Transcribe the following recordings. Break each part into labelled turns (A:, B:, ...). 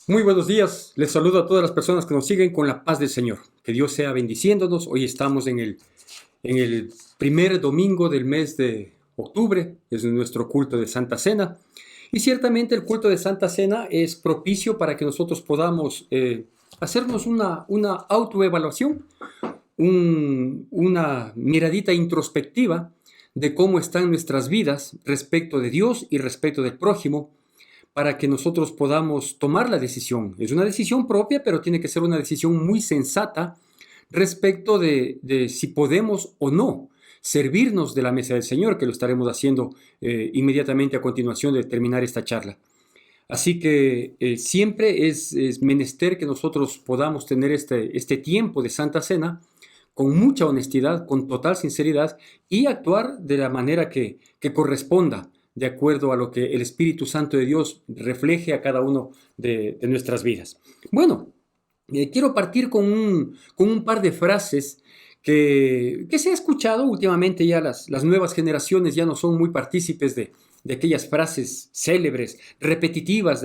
A: Muy buenos días, les saludo a todas las personas que nos siguen con la paz del Señor. Que Dios sea bendiciéndonos. Hoy estamos en el primer domingo del mes de octubre, es nuestro culto de Santa Cena. Y ciertamente el culto de Santa Cena es propicio para que nosotros podamos hacernos una autoevaluación, una miradita introspectiva de cómo están nuestras vidas respecto de Dios y respecto del prójimo, para que nosotros podamos tomar la decisión. Es una decisión propia, pero tiene que ser una decisión muy sensata respecto de si podemos o no servirnos de la mesa del Señor, que lo estaremos haciendo inmediatamente a continuación de terminar esta charla. Así que siempre es menester que nosotros podamos tener este tiempo de Santa Cena con mucha honestidad, con total sinceridad y actuar de la manera que corresponda, de acuerdo a lo que el Espíritu Santo de Dios refleje a cada uno de nuestras vidas. Bueno, quiero partir con un par de frases que se ha escuchado últimamente. Ya las nuevas generaciones ya no son muy partícipes de aquellas frases célebres, repetitivas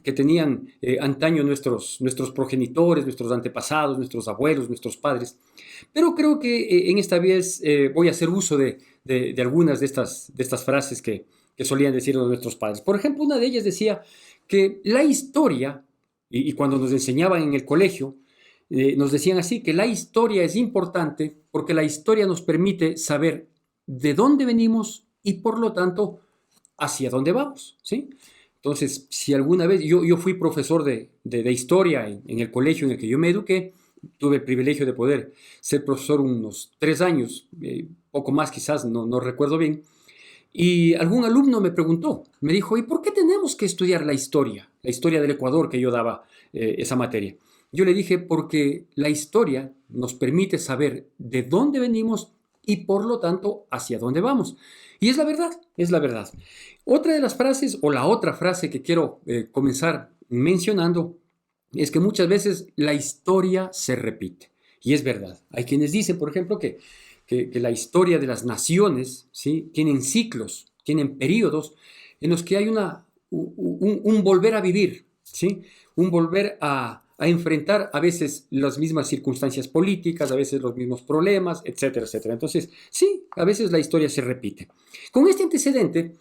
A: que tenían antaño nuestros progenitores, nuestros antepasados, nuestros abuelos, nuestros padres. Pero creo que en esta vez voy a hacer uso de algunas de estas frases que solían decirnos nuestros padres. Por ejemplo, una de ellas decía que la historia, y cuando nos enseñaban en el colegio, nos decían así, que la historia es importante porque la historia nos permite saber de dónde venimos y por lo tanto hacia dónde vamos, ¿sí? Entonces, si alguna vez yo fui profesor de historia en el colegio en el que yo me eduqué, tuve el privilegio de poder ser profesor unos 3 años, poco más quizás, no recuerdo bien, y algún alumno me preguntó, me dijo, ¿y por qué tenemos que estudiar la historia del Ecuador que yo daba esa materia? Yo le dije, porque la historia nos permite saber de dónde venimos y por lo tanto hacia dónde vamos. Y es la verdad, es la verdad. Otra de las frases, o la otra frase que quiero comenzar mencionando, es que muchas veces la historia se repite. Y es verdad. Hay quienes dicen, por ejemplo, que la historia de las naciones, ¿sí?, tienen ciclos, tienen periodos en los que hay un volver a vivir, ¿sí?, un volver a enfrentar a veces las mismas circunstancias políticas, a veces los mismos problemas, etcétera, etcétera. Entonces, sí, a veces la historia se repite. Con este antecedente,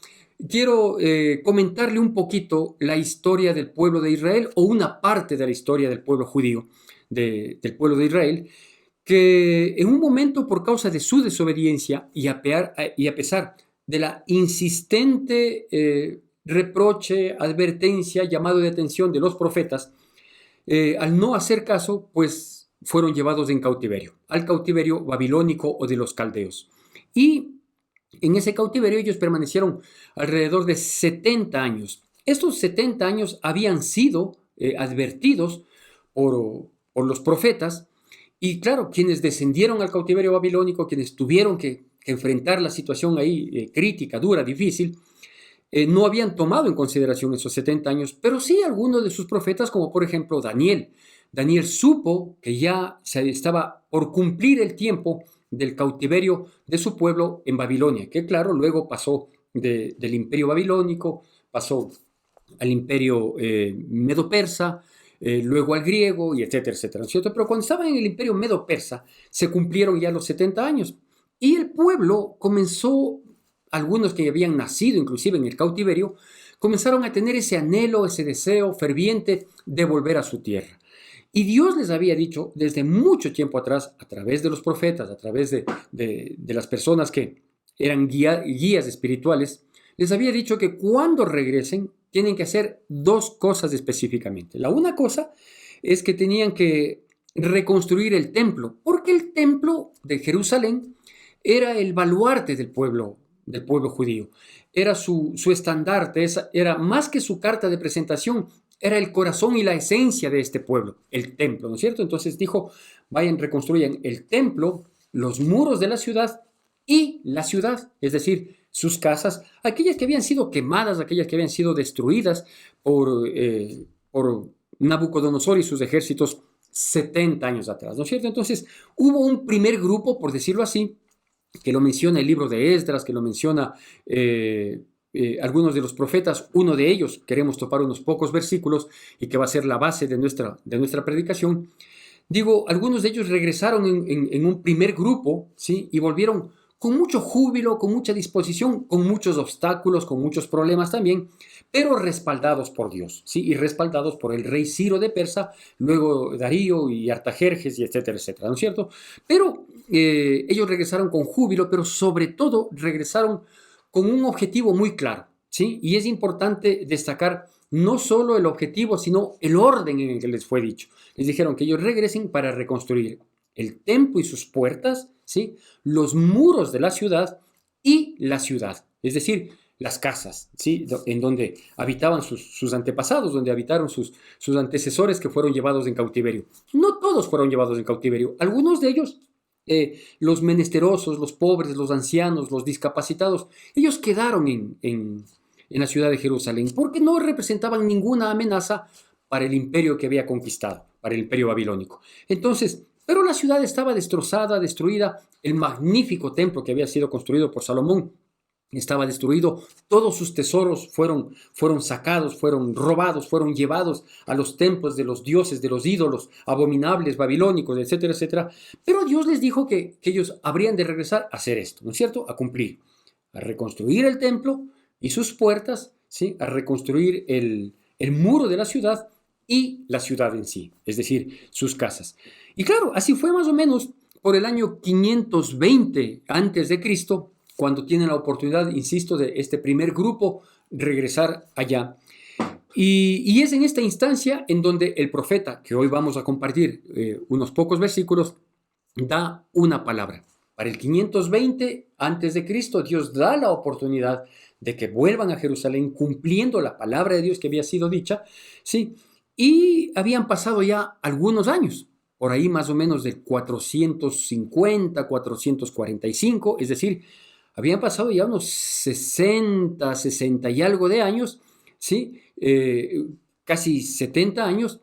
A: quiero comentarle un poquito la historia del pueblo de Israel, o una parte de la historia del pueblo judío, del pueblo de Israel, que en un momento, por causa de su desobediencia y a pesar de la insistente reproche, advertencia, llamado de atención de los profetas, al no hacer caso, pues fueron llevados en cautiverio, al cautiverio babilónico o de los caldeos. Y en ese cautiverio ellos permanecieron alrededor de 70 años. Estos 70 años habían sido advertidos por los profetas, y claro, quienes descendieron al cautiverio babilónico, quienes tuvieron que enfrentar la situación ahí crítica, dura, difícil, no habían tomado en consideración esos 70 años, pero sí algunos de sus profetas, como por ejemplo Daniel. Daniel supo que ya se estaba por cumplir el tiempo del cautiverio de su pueblo en Babilonia, que claro, luego pasó del imperio babilónico, pasó al imperio medo-persa, luego al griego, y etcétera, etcétera, ¿no es cierto? Pero cuando estaban en el imperio medo-persa, se cumplieron ya los 70 años, y el pueblo comenzó, algunos que habían nacido inclusive en el cautiverio, comenzaron a tener ese anhelo, ese deseo ferviente de volver a su tierra. Y Dios les había dicho desde mucho tiempo atrás, a través de los profetas, a través de las personas que eran guías espirituales, les había dicho que cuando regresen tienen que hacer dos cosas específicamente. La una cosa es que tenían que reconstruir el templo, porque el templo de Jerusalén era el baluarte del pueblo judío, era su estandarte, era más que su carta de presentación, era el corazón y la esencia de este pueblo, el templo, ¿no es cierto? Entonces dijo, vayan, reconstruyan el templo, los muros de la ciudad y la ciudad, es decir, sus casas, aquellas que habían sido quemadas, aquellas que habían sido destruidas por Nabucodonosor y sus ejércitos 70 años atrás, ¿no es cierto? Entonces hubo un primer grupo, por decirlo así, que lo menciona el libro de Esdras, que lo menciona algunos de los profetas, uno de ellos, queremos topar unos pocos versículos y que va a ser la base de nuestra predicación. Digo, algunos de ellos regresaron en un primer grupo, ¿sí? Y volvieron con mucho júbilo, con mucha disposición, con muchos obstáculos, con muchos problemas también, pero respaldados por Dios, ¿sí? Y respaldados por el rey Ciro de Persa, luego Darío y Artajerjes, y etcétera, etcétera, ¿no es cierto? Pero ellos regresaron con júbilo, pero sobre todo regresaron con un objetivo muy claro, ¿sí? Y es importante destacar no solo el objetivo, sino el orden en el que les fue dicho. Les dijeron que ellos regresen para reconstruir el templo y sus puertas, ¿sí? Los muros de la ciudad y la ciudad, es decir, las casas, ¿sí? En donde habitaban sus antepasados, donde habitaron sus antecesores que fueron llevados en cautiverio. No todos fueron llevados en cautiverio, algunos de ellos, los menesterosos, los pobres, los ancianos, los discapacitados, ellos quedaron en la ciudad de Jerusalén porque no representaban ninguna amenaza para el imperio que había conquistado, para el imperio babilónico. Entonces, pero la ciudad estaba destrozada, destruida, el magnífico templo que había sido construido por Salomón estaba destruido, todos sus tesoros fueron sacados, fueron robados, fueron llevados a los templos de los dioses, de los ídolos abominables, babilónicos, etcétera, etcétera. Pero Dios les dijo que ellos habrían de regresar a hacer esto, ¿no es cierto? A cumplir, a reconstruir el templo y sus puertas, ¿sí? A reconstruir el muro de la ciudad y la ciudad en sí, es decir, sus casas. Y claro, así fue más o menos por el año 520 antes de Cristo, cuando tienen la oportunidad, insisto, de este primer grupo regresar allá. Y es en esta instancia en donde el profeta, que hoy vamos a compartir unos pocos versículos, da una palabra. Para el 520 antes de Cristo, Dios da la oportunidad de que vuelvan a Jerusalén cumpliendo la palabra de Dios que había sido dicha, ¿sí? Y habían pasado ya algunos años, por ahí más o menos del 450, 445, es decir, habían pasado ya unos 60, 60 y algo de años, ¿sí? Casi 70 años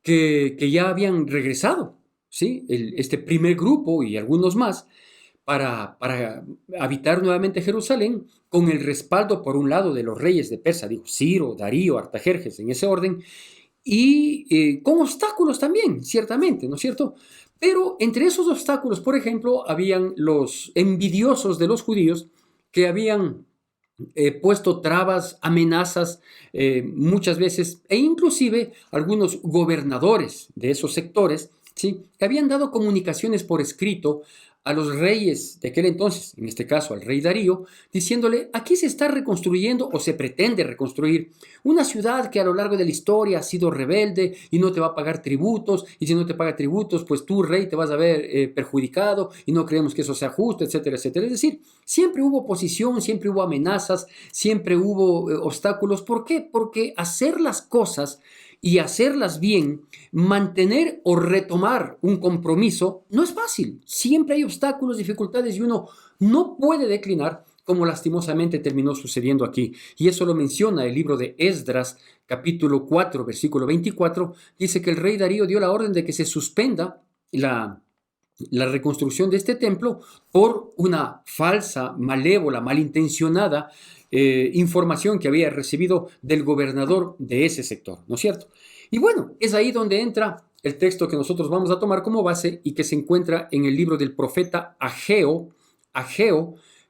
A: que ya habían regresado, ¿sí? Este primer grupo y algunos más para habitar nuevamente Jerusalén con el respaldo, por un lado, de los reyes de Persia, digo, Ciro, Darío, Artajerjes, en ese orden, y con obstáculos también, ciertamente, ¿no es cierto? Pero entre esos obstáculos, por ejemplo, habían los envidiosos de los judíos que habían puesto trabas, amenazas, muchas veces, e inclusive algunos gobernadores de esos sectores, ¿sí? Que habían dado comunicaciones por escrito a los reyes de aquel entonces, en este caso al rey Darío, diciéndole, aquí se está reconstruyendo o se pretende reconstruir una ciudad que a lo largo de la historia ha sido rebelde y no te va a pagar tributos, y si no te paga tributos, pues tú, rey, te vas a ver perjudicado y no creemos que eso sea justo, etcétera, etcétera. Es decir, siempre hubo oposición, siempre hubo amenazas, siempre hubo obstáculos. ¿Por qué? Porque hacer las cosas y hacerlas bien, mantener o retomar un compromiso, no es fácil. Siempre hay obstáculos, dificultades y uno no puede declinar, como lastimosamente terminó sucediendo aquí. Y eso lo menciona el libro de Esdras, capítulo 4, versículo 24. Dice que el rey Darío dio la orden de que se suspenda la reconstrucción de este templo por una falsa, malévola, malintencionada información que había recibido del gobernador de ese sector, ¿no es cierto? Y bueno, es ahí donde entra el texto que nosotros vamos a tomar como base y que se encuentra en el libro del profeta Ageo,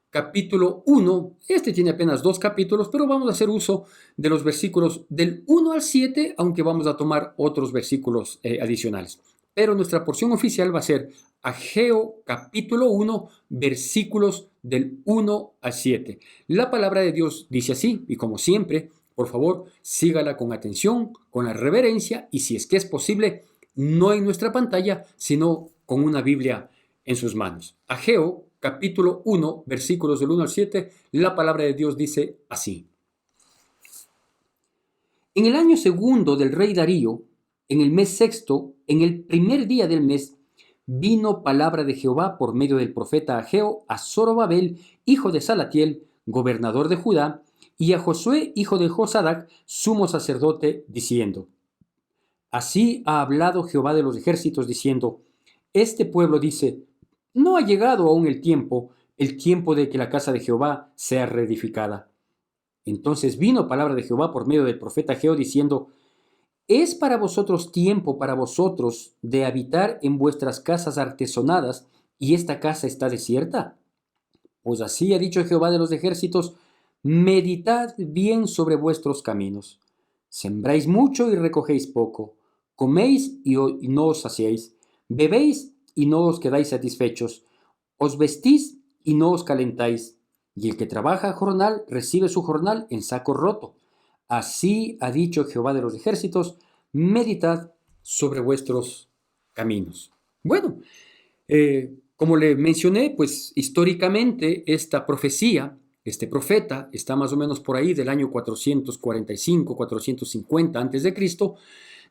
A: capítulo 1. Este tiene apenas 2 capítulos, pero vamos a hacer uso de los versículos del 1 al 7, aunque vamos a tomar otros versículos adicionales. Pero nuestra porción oficial va a ser Ageo capítulo 1, versículos del 1 al 7. La palabra de Dios dice así, y como siempre, por favor, sígala con atención, con la reverencia, y si es que es posible, no en nuestra pantalla, sino con una Biblia en sus manos. Ageo capítulo 1, versículos del 1 al 7, la palabra de Dios dice así. En el año segundo del rey Darío, en el mes sexto, en el primer día del mes, vino palabra de Jehová por medio del profeta Ageo a Zorobabel, hijo de Salatiel, gobernador de Judá, y a Josué, hijo de Josadac, sumo sacerdote, diciendo: Así ha hablado Jehová de los ejércitos, diciendo: Este pueblo dice, no ha llegado aún el tiempo de que la casa de Jehová sea reedificada. Entonces vino palabra de Jehová por medio del profeta Ageo diciendo: ¿Es para vosotros tiempo para vosotros de habitar en vuestras casas artesonadas y esta casa está desierta? Pues así ha dicho Jehová de los ejércitos: meditad bien sobre vuestros caminos. Sembráis mucho y recogéis poco. Coméis y no os saciáis. Bebéis y no os quedáis satisfechos. Os vestís y no os calentáis. Y el que trabaja jornal recibe su jornal en saco roto. Así ha dicho Jehová de los ejércitos: meditad sobre vuestros caminos. Bueno, como le mencioné, pues históricamente esta profecía, este profeta, está más o menos por ahí del año 445, 450 antes de Cristo,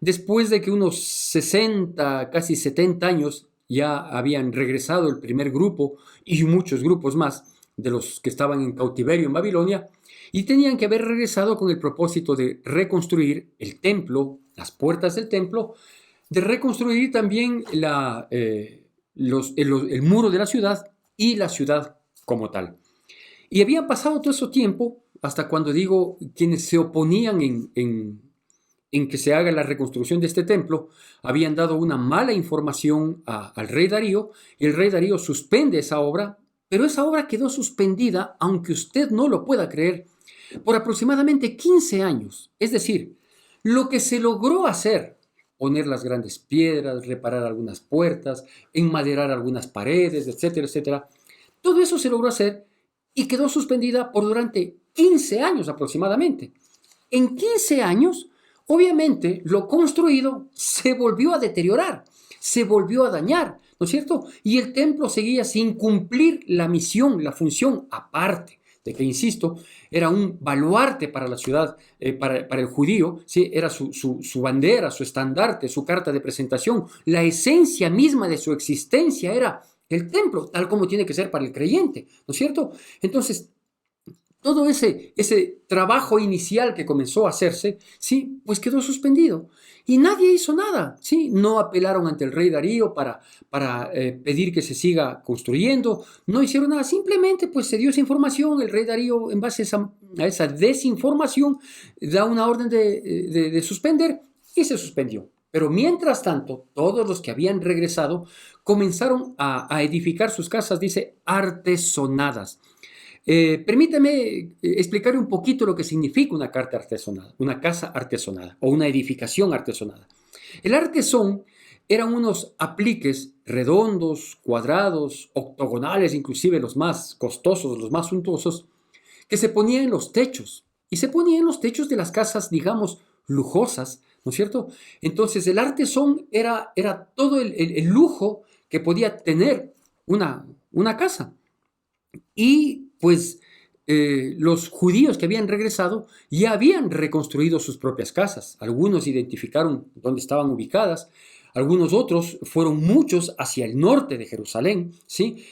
A: después de que unos 60, casi 70 años ya habían regresado el primer grupo y muchos grupos más de los que estaban en cautiverio en Babilonia, y tenían que haber regresado con el propósito de reconstruir el templo, las puertas del templo, de reconstruir también el muro de la ciudad y la ciudad como tal. Y había pasado todo ese tiempo hasta cuando digo quienes se oponían en que se haga la reconstrucción de este templo, habían dado una mala información al rey Darío, y el rey Darío suspende esa obra, pero esa obra quedó suspendida, aunque usted no lo pueda creer, por aproximadamente 15 años. Es decir, lo que se logró hacer, poner las grandes piedras, reparar algunas puertas, enmaderar algunas paredes, etcétera, etcétera, todo eso se logró hacer y quedó suspendida por durante 15 años aproximadamente. En 15 años, obviamente, lo construido se volvió a deteriorar, se volvió a dañar, ¿no es cierto? Y el templo seguía sin cumplir la misión, la función, aparte de que, insisto, era un baluarte para la ciudad, para el judío, ¿sí? Era su bandera, su estandarte, su carta de presentación, la esencia misma de su existencia era el templo, tal como tiene que ser para el creyente, ¿no es cierto? Entonces, todo ese trabajo inicial que comenzó a hacerse, sí, pues quedó suspendido. Y nadie hizo nada, ¿sí? No apelaron ante el rey Darío para pedir que se siga construyendo, no hicieron nada, simplemente pues se dio esa información, el rey Darío en base a esa desinformación da una orden de suspender y se suspendió. Pero mientras tanto, todos los que habían regresado comenzaron a edificar sus casas, dice, artesonadas. Permítame explicar un poquito lo que significa una carta artesonada, una casa artesonada o una edificación artesonada. El artesón eran unos apliques redondos, cuadrados, octogonales, inclusive los más costosos, los más suntuosos, que se ponían en los techos. Y se ponían en los techos de las casas, digamos, lujosas, ¿no es cierto? Entonces el artesón era todo el lujo que podía tener una casa. Y pues los judíos que habían regresado ya habían reconstruido sus propias casas. Algunos identificaron dónde estaban ubicadas, algunos otros fueron muchos hacia el norte de Jerusalén, ¿sí?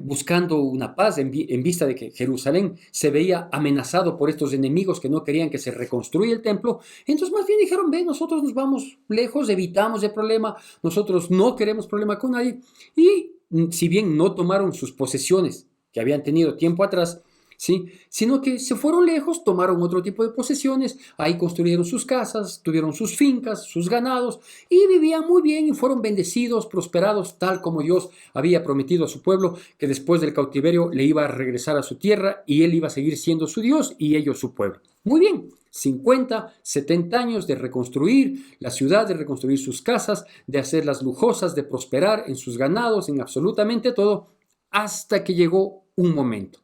A: Buscando una paz en vista de que Jerusalén se veía amenazado por estos enemigos que no querían que se reconstruya el templo. Entonces más bien dijeron: ve, nosotros nos vamos lejos, evitamos el problema, nosotros no queremos problema con nadie. Y si bien no tomaron sus posesiones que habían tenido tiempo atrás, ¿sí? Sino que se fueron lejos, tomaron otro tipo de posesiones, ahí construyeron sus casas, tuvieron sus fincas, sus ganados, y vivían muy bien y fueron bendecidos, prosperados, tal como Dios había prometido a su pueblo, que después del cautiverio le iba a regresar a su tierra y él iba a seguir siendo su Dios y ellos su pueblo. Muy bien, 50, 70 años de reconstruir la ciudad, de reconstruir sus casas, de hacerlas lujosas, de prosperar en sus ganados, en absolutamente todo, hasta que llegó un momento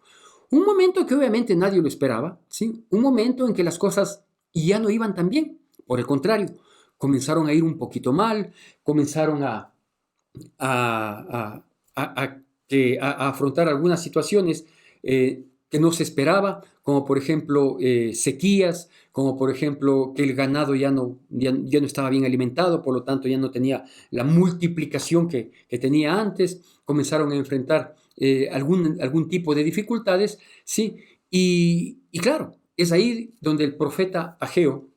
A: que obviamente nadie lo esperaba, ¿sí? Un momento en que las cosas ya no iban tan bien. Por el contrario, comenzaron a ir un poquito mal, comenzaron a, a afrontar algunas situaciones que no se esperaba, como por ejemplo sequías, como por ejemplo que el ganado ya no estaba bien alimentado, por lo tanto ya no tenía la multiplicación que tenía antes, comenzaron a enfrentar algún tipo de dificultades, ¿sí? Y claro, es ahí donde el profeta Ageo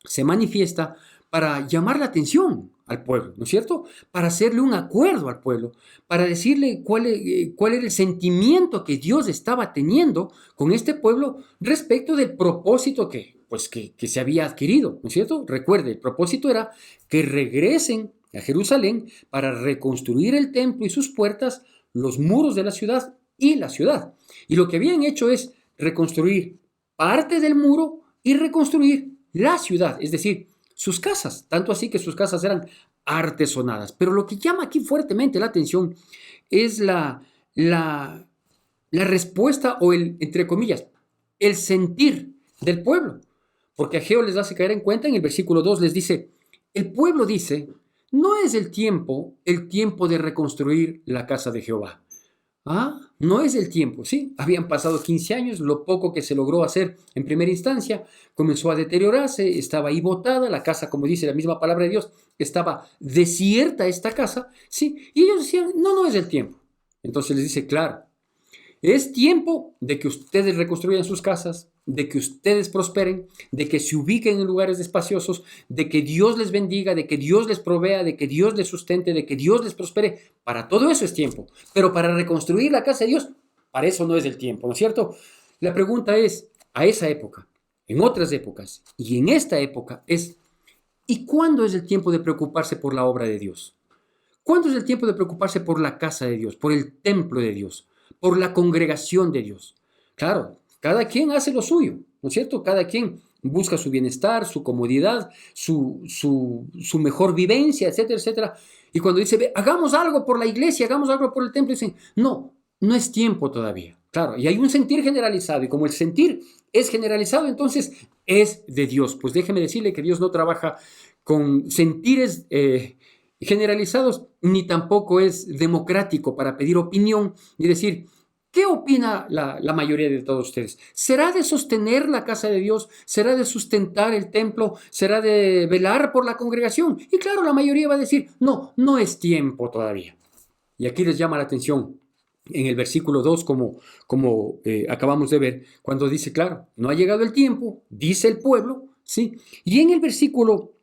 A: se manifiesta para llamar la atención al pueblo, ¿no es cierto? Para hacerle un acuerdo al pueblo, para decirle cuál era el sentimiento que Dios estaba teniendo con este pueblo respecto del propósito que se había adquirido, ¿no es cierto? Recuerde, el propósito era que regresen a Jerusalén para reconstruir el templo y sus puertas, los muros de la ciudad y la ciudad. Y lo que habían hecho es reconstruir parte del muro y reconstruir la ciudad, es decir, sus casas, tanto así que sus casas eran artesonadas. Pero lo que llama aquí fuertemente la atención es la respuesta o entre comillas, el sentir del pueblo. Porque Ageo les hace caer en cuenta en el versículo 2, les dice, el pueblo dice, no es el tiempo de reconstruir la casa de Jehová. No es el tiempo, ¿sí? Habían pasado 15 años, lo poco que se logró hacer en primera instancia comenzó a deteriorarse, estaba ahí botada, la casa, como dice la misma palabra de Dios, estaba desierta esta casa, ¿sí? Y ellos decían, no es el tiempo. Entonces les dice, claro, es tiempo de que ustedes reconstruyan sus casas, de que ustedes prosperen, de que se ubiquen en lugares espaciosos, de que Dios les bendiga, de que Dios les provea, de que Dios les sustente, de que Dios les prospere. Para todo eso es tiempo. Pero para reconstruir la casa de Dios, para eso no es el tiempo, ¿no es cierto? La pregunta es, a esa época, en otras épocas y en esta época es, ¿y cuándo es el tiempo de preocuparse por la obra de Dios? ¿Cuándo es el tiempo de preocuparse por la casa de Dios, por el templo de Dios, por la congregación de Dios? Claro, cada quien hace lo suyo, ¿no es cierto? Cada quien busca su bienestar, su comodidad, su mejor vivencia, etcétera, etcétera. Y cuando dice, hagamos algo por la iglesia, hagamos algo por el templo, dicen, no es tiempo todavía. Claro, y hay un sentir generalizado, y como el sentir es generalizado, entonces es de Dios. Pues déjeme decirle que Dios no trabaja con sentires generalizados, ni tampoco es democrático para pedir opinión y decir, ¿qué opina la mayoría de todos ustedes? ¿Será de sostener la casa de Dios? ¿Será de sustentar el templo? ¿Será de velar por la congregación? Y claro, la mayoría va a decir, no es tiempo todavía. Y aquí les llama la atención en el versículo 2, como acabamos de ver, cuando dice, claro, no ha llegado el tiempo, dice el pueblo, ¿sí? Y en el versículo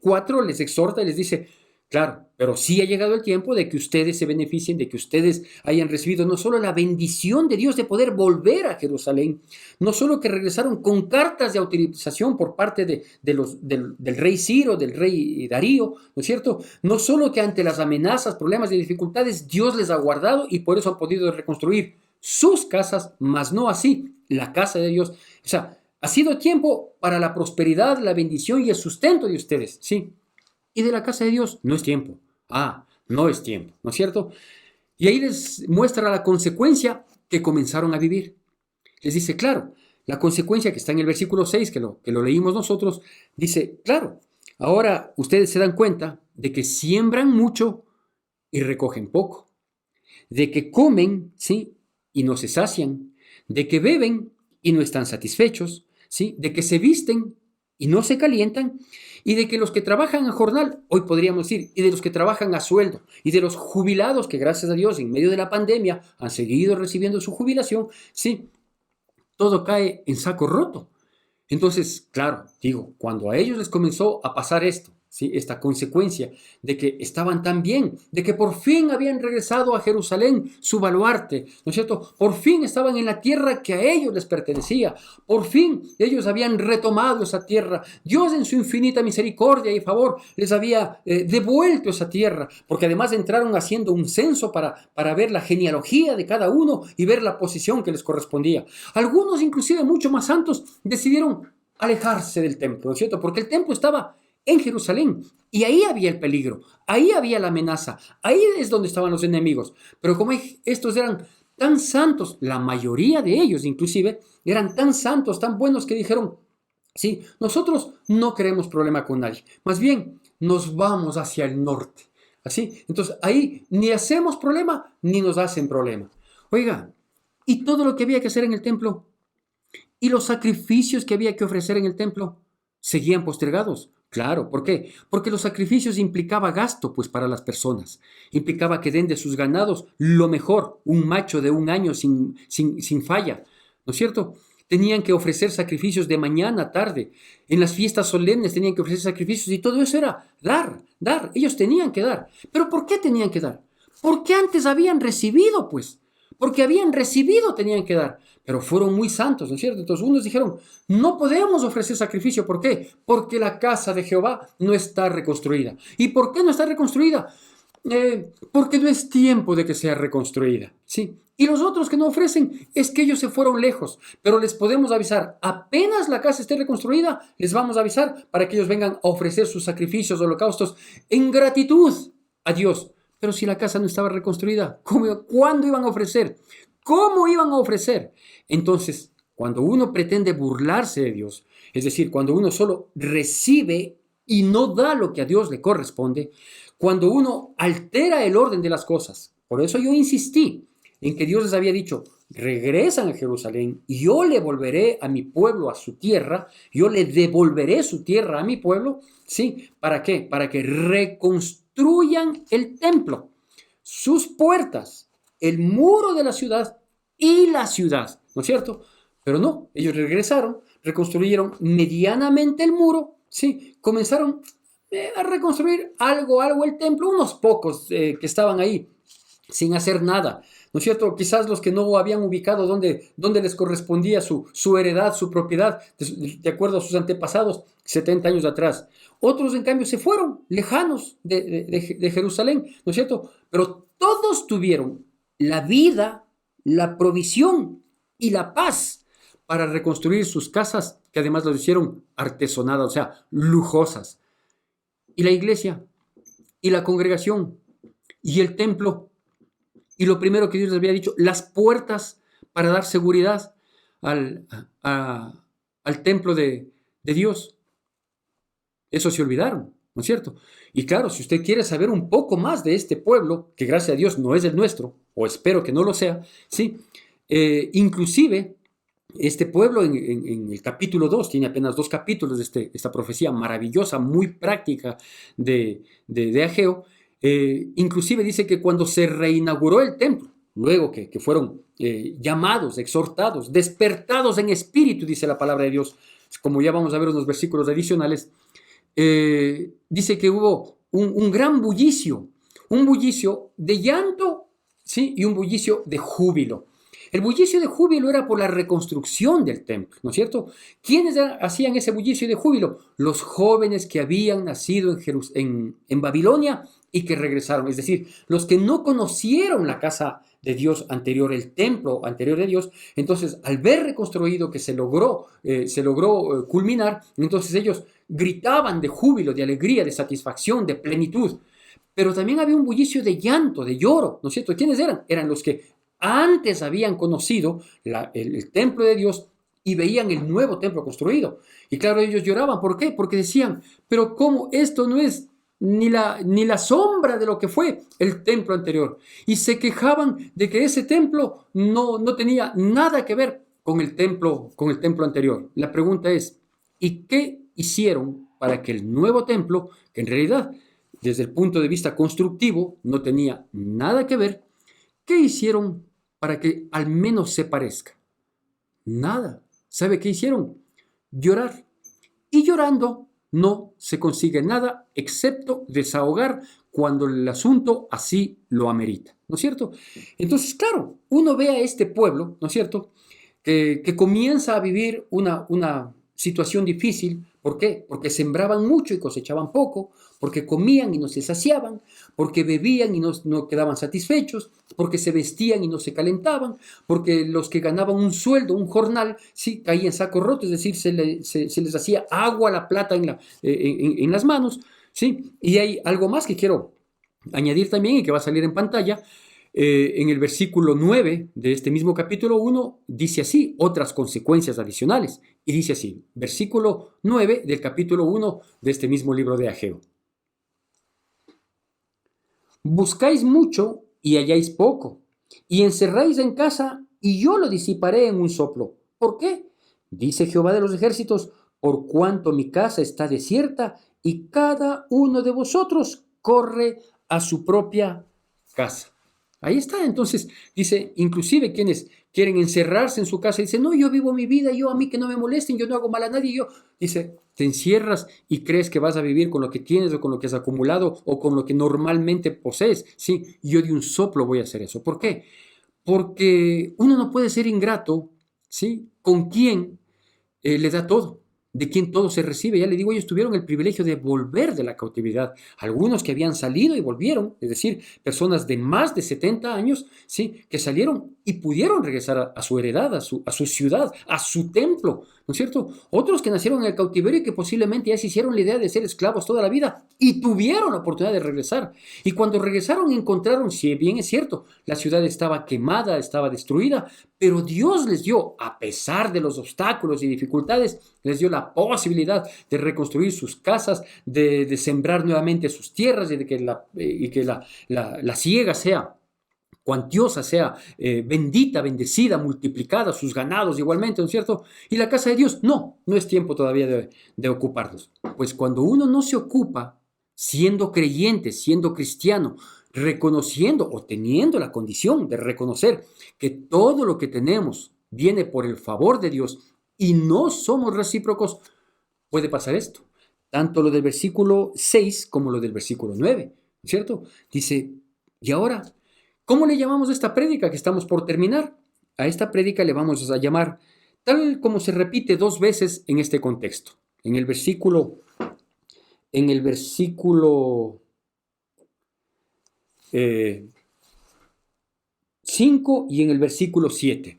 A: 4 les exhorta y les dice, claro, pero sí ha llegado el tiempo de que ustedes se beneficien, de que ustedes hayan recibido no solo la bendición de Dios de poder volver a Jerusalén, no solo que regresaron con cartas de autorización por parte del rey Ciro, del rey Darío, ¿no es cierto? No solo que ante las amenazas, problemas y dificultades Dios les ha guardado y por eso han podido reconstruir sus casas, mas no así la casa de Dios. O sea, ha sido tiempo para la prosperidad, la bendición y el sustento de ustedes, ¿sí? Y de la casa de Dios no es tiempo. No es tiempo, ¿no es cierto? Y ahí les muestra la consecuencia que comenzaron a vivir. Les dice, claro, la consecuencia que está en el versículo 6, que lo leímos nosotros, dice, claro, ahora ustedes se dan cuenta de que siembran mucho y recogen poco, de que comen, ¿sí? Y no se sacian, de que beben y no están satisfechos, ¿sí? De que se visten y no se calientan, y de que los que trabajan a jornal, hoy podríamos decir, y de los que trabajan a sueldo, y de los jubilados que gracias a Dios en medio de la pandemia han seguido recibiendo su jubilación, sí, todo cae en saco roto. Entonces, claro, digo, cuando a ellos les comenzó a pasar esto, ¿sí? Esta consecuencia de que estaban tan bien, de que por fin habían regresado a Jerusalén, su baluarte, ¿no es cierto? Por fin estaban en la tierra que a ellos les pertenecía, por fin ellos habían retomado esa tierra, Dios en su infinita misericordia y favor les había devuelto esa tierra, porque además entraron haciendo un censo para ver la genealogía de cada uno y ver la posición que les correspondía. Algunos, inclusive mucho más santos, decidieron alejarse del templo, ¿no es cierto? Porque el templo estaba en Jerusalén y ahí había el peligro, ahí había la amenaza, ahí es donde estaban los enemigos. Pero como estos eran tan santos, la mayoría de ellos inclusive, eran tan santos, tan buenos que dijeron, sí, nosotros no queremos problema con nadie, más bien nos vamos hacia el norte. Así, entonces ahí ni hacemos problema ni nos hacen problema. Oiga, y todo lo que había que hacer en el templo y los sacrificios que había que ofrecer en el templo seguían postergados. Claro, ¿por qué? Porque los sacrificios implicaba gasto, pues, para las personas. Implicaba que den de sus ganados lo mejor, un macho de un año sin falla, ¿no es cierto? tenían que ofrecer sacrificios de mañana a tarde. En las fiestas solemnes tenían que ofrecer sacrificios y todo eso era dar. Ellos tenían que dar. ¿Pero por qué tenían que dar? Porque antes habían recibido, pues. Porque habían recibido, tenían que dar. Pero fueron muy santos, ¿no es cierto? Entonces unos dijeron, no podemos ofrecer sacrificio. ¿Por qué? Porque la casa de Jehová no está reconstruida. ¿Y por qué no está reconstruida? Porque no es tiempo de que sea reconstruida, ¿sí? Y los otros que no ofrecen es que ellos se fueron lejos, pero les podemos avisar, apenas la casa esté reconstruida, les vamos a avisar para que ellos vengan a ofrecer sus sacrificios, holocaustos, en gratitud a Dios. Pero si la casa no estaba reconstruida, ¿cuándo iban a ofrecer? ¿Cómo iban a ofrecer? Entonces, cuando uno pretende burlarse de Dios, es decir, cuando uno solo recibe y no da lo que a Dios le corresponde, cuando uno altera el orden de las cosas. Por eso yo insistí en que Dios les había dicho, regresan a Jerusalén, yo le volveré a mi pueblo a su tierra, yo le devolveré su tierra a mi pueblo, ¿sí? ¿Para qué? Para que reconstruyan el templo, sus puertas, el muro de la ciudad y la ciudad, ¿no es cierto? Pero no, ellos regresaron, reconstruyeron medianamente el muro, ¿sí? Comenzaron a reconstruir algo el templo, unos pocos que estaban ahí sin hacer nada, ¿no es cierto? Quizás los que no habían ubicado dónde les correspondía su heredad, su propiedad, de acuerdo a sus antepasados, 70 años atrás. Otros, en cambio, se fueron lejanos de Jerusalén, ¿no es cierto? Pero todos tuvieron la vida, la provisión y la paz para reconstruir sus casas, que además las hicieron artesonadas, o sea, lujosas. Y la iglesia, y la congregación, y el templo, y lo primero que Dios les había dicho, las puertas para dar seguridad al templo de Dios. Eso se olvidaron, ¿no es cierto? Y claro, si usted quiere saber un poco más de este pueblo, que gracias a Dios no es el nuestro, o espero que no lo sea, ¿sí? Inclusive, este pueblo en el capítulo 2, tiene apenas 2 capítulos de esta profecía maravillosa, muy práctica de Ageo, inclusive dice que cuando se reinauguró el templo, luego que fueron llamados, exhortados, despertados en espíritu, dice la palabra de Dios, como ya vamos a ver en los versículos adicionales, dice que hubo un gran bullicio, un bullicio de llanto, ¿sí? Y un bullicio de júbilo. El bullicio de júbilo era por la reconstrucción del templo, ¿no es cierto? ¿Quiénes hacían ese bullicio de júbilo? Los jóvenes que habían nacido en Babilonia y que regresaron, es decir, los que no conocieron la casa de Dios anterior, el templo anterior de Dios. Entonces, al ver reconstruido que se logró culminar, entonces ellos gritaban de júbilo, de alegría, de satisfacción, de plenitud. Pero también había un bullicio de llanto, de lloro, ¿no es cierto? ¿Quiénes eran? Eran los que antes habían conocido el templo de Dios y veían el nuevo templo construido. Y claro, ellos lloraban. ¿Por qué? Porque decían, pero ¿cómo esto no es ni la sombra de lo que fue el templo anterior? Y se quejaban de que ese templo no tenía nada que ver con el templo anterior. La pregunta es, ¿y qué hicieron para que el nuevo templo, que en realidad desde el punto de vista constructivo no tenía nada que ver, qué hicieron para que al menos se parezca? Nada. ¿Sabe qué hicieron? Llorar. Y llorando no se consigue nada excepto desahogar cuando el asunto así lo amerita, ¿no es cierto? Entonces, claro, uno ve a este pueblo, ¿no es cierto?, que comienza a vivir una situación difícil. ¿Por qué? Porque sembraban mucho y cosechaban poco, porque comían y no se saciaban, porque bebían y no quedaban satisfechos, porque se vestían y no se calentaban, porque los que ganaban un sueldo, un jornal, sí, caían en saco roto, es decir, se les hacía agua la plata en las manos, ¿sí? Y hay algo más que quiero añadir también y que va a salir en pantalla. En el versículo 9 de este mismo capítulo 1 dice así, otras consecuencias adicionales. Y dice así, versículo 9 del capítulo 1 de este mismo libro de Ageo. Buscáis mucho y halláis poco, y encerráis en casa y yo lo disiparé en un soplo. ¿Por qué? Dice Jehová de los ejércitos, por cuanto mi casa está desierta y cada uno de vosotros corre a su propia casa. Ahí está. Entonces, dice, inclusive quienes quieren encerrarse en su casa, dicen, no, yo vivo mi vida, yo a mí que no me molesten, yo no hago mal a nadie, yo, dice, te encierras y crees que vas a vivir con lo que tienes o con lo que has acumulado o con lo que normalmente posees. Sí, yo de un soplo voy a hacer eso. ¿Por qué? Porque uno no puede ser ingrato, ¿sí? Con quien le da todo, de quien todo se recibe. Ya le digo, ellos tuvieron el privilegio de volver de la cautividad. Algunos que habían salido y volvieron, es decir, personas de más de 70 años, ¿sí? Que salieron y pudieron regresar a su heredad, a su ciudad, a su templo, ¿no es cierto? Otros que nacieron en el cautiverio y que posiblemente ya se hicieron la idea de ser esclavos toda la vida y tuvieron la oportunidad de regresar. Y cuando regresaron encontraron, si bien es cierto, la ciudad estaba quemada, estaba destruida, pero Dios les dio, a pesar de los obstáculos y dificultades, les dio la posibilidad de reconstruir sus casas, de sembrar nuevamente sus tierras y de que la siega sea cuantiosa, sea bendita, bendecida, multiplicada, sus ganados igualmente, ¿no es cierto? Y la casa de Dios, no, no es tiempo todavía de ocuparnos. Pues cuando uno no se ocupa, siendo creyente, siendo cristiano, reconociendo o teniendo la condición de reconocer que todo lo que tenemos viene por el favor de Dios y no somos recíprocos, puede pasar esto. Tanto lo del versículo 6 como lo del versículo 9, ¿no es cierto? Dice, y ahora, ¿cómo le llamamos a esta prédica que estamos por terminar? A esta prédica le vamos a llamar tal como se repite dos veces en este contexto. En el versículo 5 y en el versículo 7.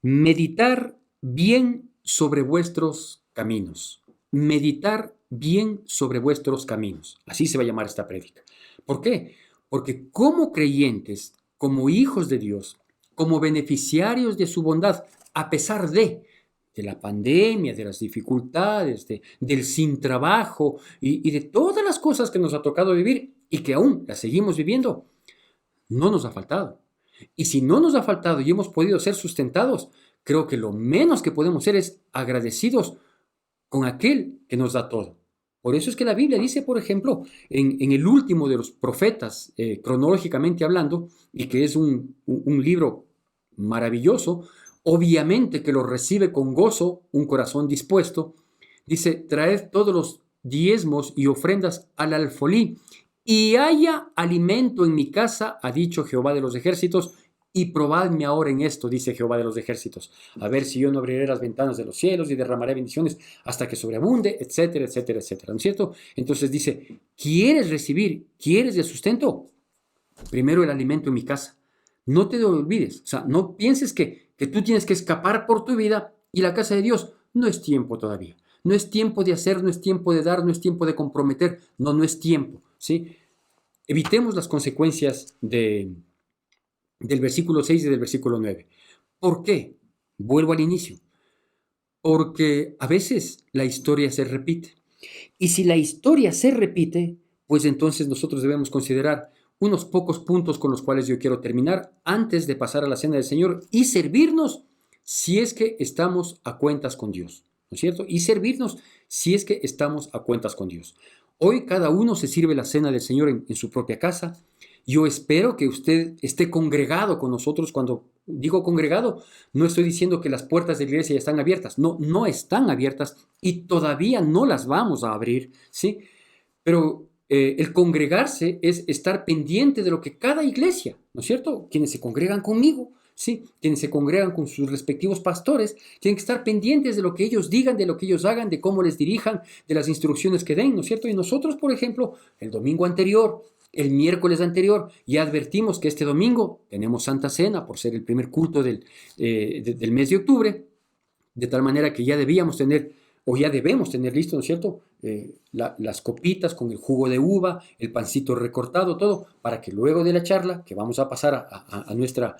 A: Meditar bien sobre vuestros caminos. Meditar bien sobre vuestros caminos. Así se va a llamar esta prédica. ¿Por qué? Porque como creyentes, como hijos de Dios, como beneficiarios de su bondad, a pesar de la pandemia, de las dificultades, del sin trabajo y de todas las cosas que nos ha tocado vivir y que aún las seguimos viviendo, no nos ha faltado. Y si no nos ha faltado y hemos podido ser sustentados, creo que lo menos que podemos ser es agradecidos con aquel que nos da todo. Por eso es que la Biblia dice, por ejemplo, en el último de los profetas, cronológicamente hablando, y que es un libro maravilloso, obviamente que lo recibe con gozo, un corazón dispuesto, dice, traed todos los diezmos y ofrendas al alfolí, y haya alimento en mi casa, ha dicho Jehová de los ejércitos, y probadme ahora en esto, dice Jehová de los ejércitos, a ver si yo no abriré las ventanas de los cielos y derramaré bendiciones hasta que sobreabunde, etcétera, etcétera, etcétera, ¿no es cierto? Entonces dice, ¿quieres recibir? ¿Quieres el sustento? Primero el alimento en mi casa. No te olvides, o sea, no pienses que tú tienes que escapar por tu vida y la casa de Dios. No es tiempo todavía. No es tiempo de hacer, no es tiempo de dar, no es tiempo de comprometer. No, no es tiempo, ¿sí? Evitemos las consecuencias del versículo 6 y del versículo 9. ¿Por qué? Vuelvo al inicio. Porque a veces la historia se repite. Y si la historia se repite, pues entonces nosotros debemos considerar unos pocos puntos con los cuales yo quiero terminar antes de pasar a la cena del Señor y servirnos si es que estamos a cuentas con Dios, ¿no es cierto? Y servirnos si es que estamos a cuentas con Dios. Hoy cada uno se sirve la cena del Señor en su propia casa. Yo espero que usted esté congregado con nosotros. Cuando digo congregado, no estoy diciendo que las puertas de la iglesia ya están abiertas. No, no están abiertas y todavía no las vamos a abrir, ¿sí? Pero el congregarse es estar pendiente de lo que cada iglesia, ¿no es cierto? Quienes se congregan conmigo, ¿sí? Quienes se congregan con sus respectivos pastores, tienen que estar pendientes de lo que ellos digan, de lo que ellos hagan, de cómo les dirijan, de las instrucciones que den, ¿no es cierto? Y nosotros, por ejemplo, el domingo anterior, el miércoles anterior, ya advertimos que este domingo tenemos Santa Cena por ser el primer culto del mes de octubre, de tal manera que ya debíamos tener, o ya debemos tener listo, ¿no es cierto? Las copitas con el jugo de uva, el pancito recortado, todo, para que luego de la charla, que vamos a pasar a nuestro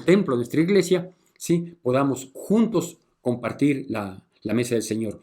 A: templo, a nuestra iglesia, ¿sí? Podamos juntos compartir la mesa del Señor.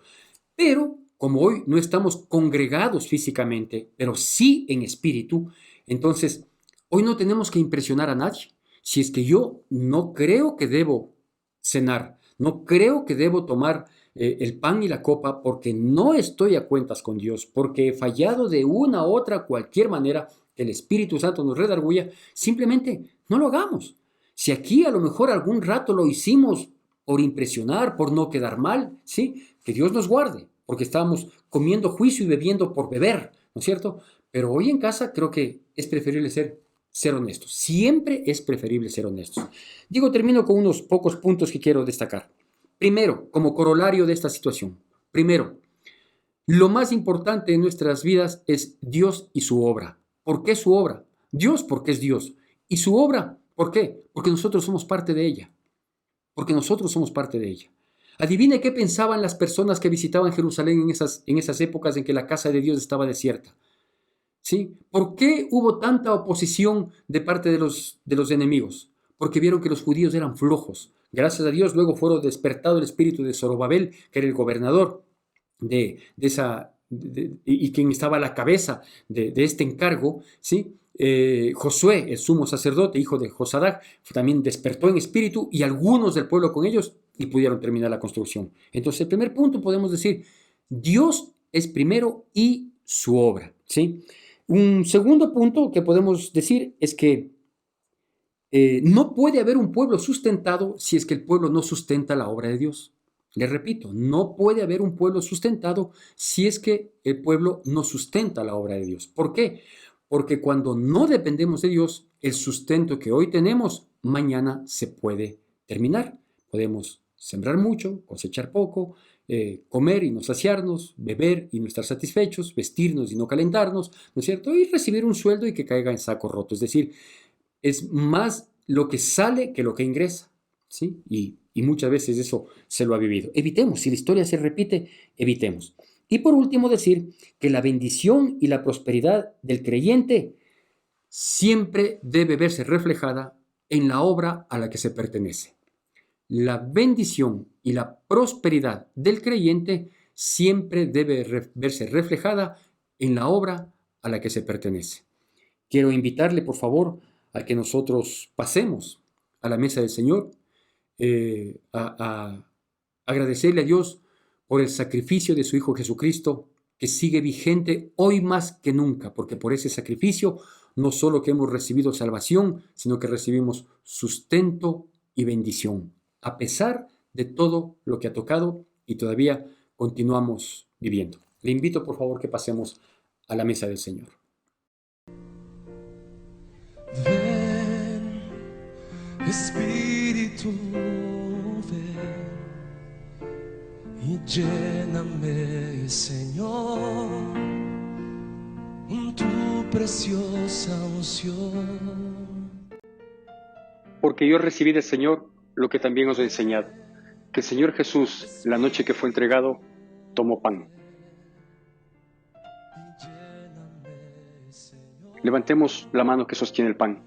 A: Pero como hoy no estamos congregados físicamente, pero sí en espíritu, entonces hoy no tenemos que impresionar a nadie. Si es que yo no creo que debo cenar, no creo que debo tomar el pan y la copa porque no estoy a cuentas con Dios, porque he fallado de una u otra cualquier manera que el Espíritu Santo nos redarguya, simplemente no lo hagamos. Si aquí a lo mejor algún rato lo hicimos por impresionar, por no quedar mal, ¿sí? Que Dios nos guarde, porque estábamos comiendo juicio y bebiendo por beber, ¿no es cierto? Pero hoy en casa creo que es preferible ser honestos. Siempre es preferible ser honestos. Termino con unos pocos puntos que quiero destacar. Primero, como corolario de esta situación. Primero, lo más importante en nuestras vidas es Dios y su obra. ¿Por qué su obra? Dios porque es Dios. ¿Y su obra? ¿Por qué? Porque nosotros somos parte de ella. Porque nosotros somos parte de ella. Adivine qué pensaban las personas que visitaban Jerusalén en esas épocas en que la casa de Dios estaba desierta. ¿Sí? ¿Por qué hubo tanta oposición de parte de los enemigos? Porque vieron que los judíos eran flojos. Gracias a Dios luego fueron despertado el espíritu de Zorobabel, que era el gobernador y quien estaba a la cabeza de este encargo, ¿sí? Josué, el sumo sacerdote, hijo de Josadac, también despertó en espíritu y algunos del pueblo con ellos y pudieron terminar la construcción. Entonces, el primer punto podemos decir, Dios es primero y su obra, ¿sí? Un segundo punto que podemos decir es que no puede haber un pueblo sustentado si es que el pueblo no sustenta la obra de Dios. Les repito, no puede haber un pueblo sustentado si es que el pueblo no sustenta la obra de Dios. ¿Por qué? Porque cuando no dependemos de Dios, el sustento que hoy tenemos, mañana se puede terminar. Podemos sembrar mucho, cosechar poco, comer y no saciarnos, beber y no estar satisfechos, vestirnos y no calentarnos, ¿no es cierto? Y recibir un sueldo y que caiga en saco roto. Es decir, es más lo que sale que lo que ingresa, ¿sí? Y muchas veces eso se lo ha vivido. Evitemos, si la historia se repite, evitemos. Y por último decir que la bendición y la prosperidad del creyente siempre debe verse reflejada en la obra a la que se pertenece. La bendición y la prosperidad del creyente siempre debe verse reflejada en la obra a la que se pertenece. Quiero invitarle, por favor, a que nosotros pasemos a la mesa del Señor, a agradecerle a Dios por el sacrificio de su Hijo Jesucristo, que sigue vigente hoy más que nunca, porque por ese sacrificio no solo que hemos recibido salvación, sino que recibimos sustento y bendición, a pesar de todo lo que ha tocado y todavía continuamos viviendo. Le invito, por favor, que pasemos a la mesa del Señor.
B: Ven, Espíritu, ven y lléname, Señor, con tu preciosa unción.
A: Porque yo recibí del Señor lo que también os he enseñado, que el Señor Jesús, la noche que fue entregado, tomó pan. Levantemos la mano que sostiene el pan.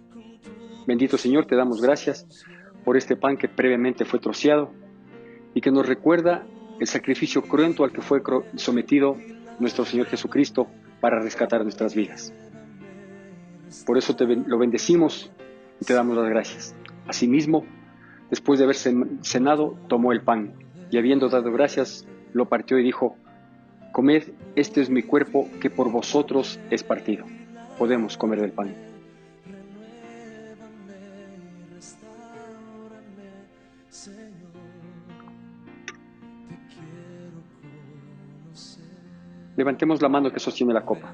A: Bendito Señor, te damos gracias por este pan que previamente fue troceado y que nos recuerda el sacrificio cruento al que fue sometido nuestro Señor Jesucristo para rescatar nuestras vidas. Por eso lo bendecimos y te damos las gracias. Asimismo, después de haber cenado, tomó el pan y habiendo dado gracias, lo partió y dijo: comed, este es mi cuerpo que por vosotros es partido. Podemos comer del pan. Levantemos la mano que sostiene la copa.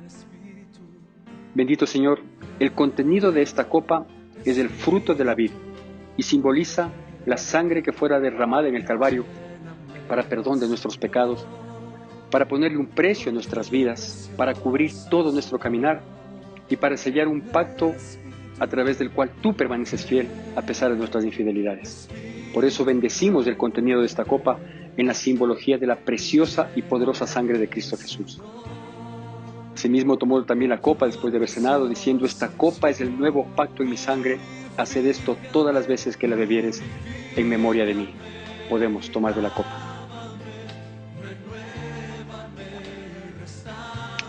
A: Bendito Señor, el contenido de esta copa es el fruto de la vid y simboliza la sangre que fuera derramada en el Calvario para perdón de nuestros pecados, para ponerle un precio a nuestras vidas, para cubrir todo nuestro caminar y para sellar un pacto a través del cual tú permaneces fiel a pesar de nuestras infidelidades. Por eso bendecimos el contenido de esta copa en la simbología de la preciosa y poderosa sangre de Cristo Jesús. Asimismo tomó también la copa después de haber cenado, diciendo: esta copa es el nuevo pacto en mi sangre, haced esto todas las veces que la bebieres en memoria de mí. Podemos tomar de la copa.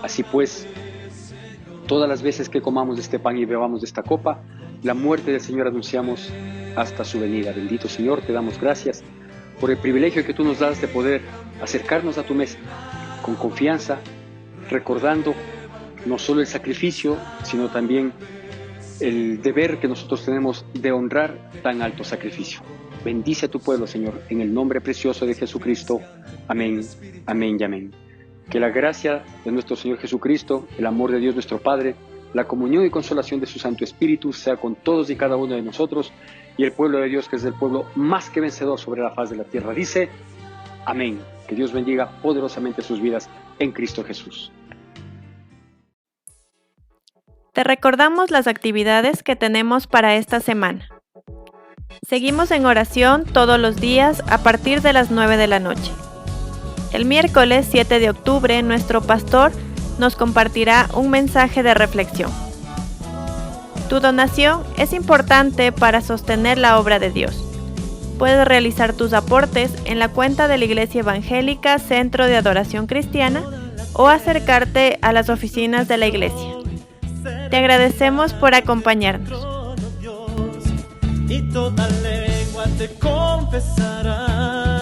A: Así pues, todas las veces que comamos de este pan y bebamos de esta copa, la muerte del Señor anunciamos hasta su venida. Bendito Señor, te damos gracias por el privilegio que tú nos das de poder acercarnos a tu mesa con confianza, recordando no solo el sacrificio, sino también el deber que nosotros tenemos de honrar tan alto sacrificio. Bendice a tu pueblo, Señor, en el nombre precioso de Jesucristo. Amén, amén y amén. Que la gracia de nuestro Señor Jesucristo, el amor de Dios nuestro Padre, la comunión y consolación de su Santo Espíritu sea con todos y cada uno de nosotros, y el pueblo de Dios, que es el pueblo más que vencedor sobre la faz de la tierra, dice amén. Que Dios bendiga poderosamente sus vidas en Cristo Jesús.
C: Te recordamos las actividades que tenemos para esta semana. Seguimos en oración todos los días a partir de las 9 de la noche. El miércoles 7 de octubre, nuestro pastor nos compartirá un mensaje de reflexión. Tu donación es importante para sostener la obra de Dios. Puedes realizar tus aportes en la cuenta de la Iglesia Evangélica Centro de Adoración Cristiana o acercarte a las oficinas de la iglesia. Te agradecemos por acompañarnos.
B: Y toda lengua te confesará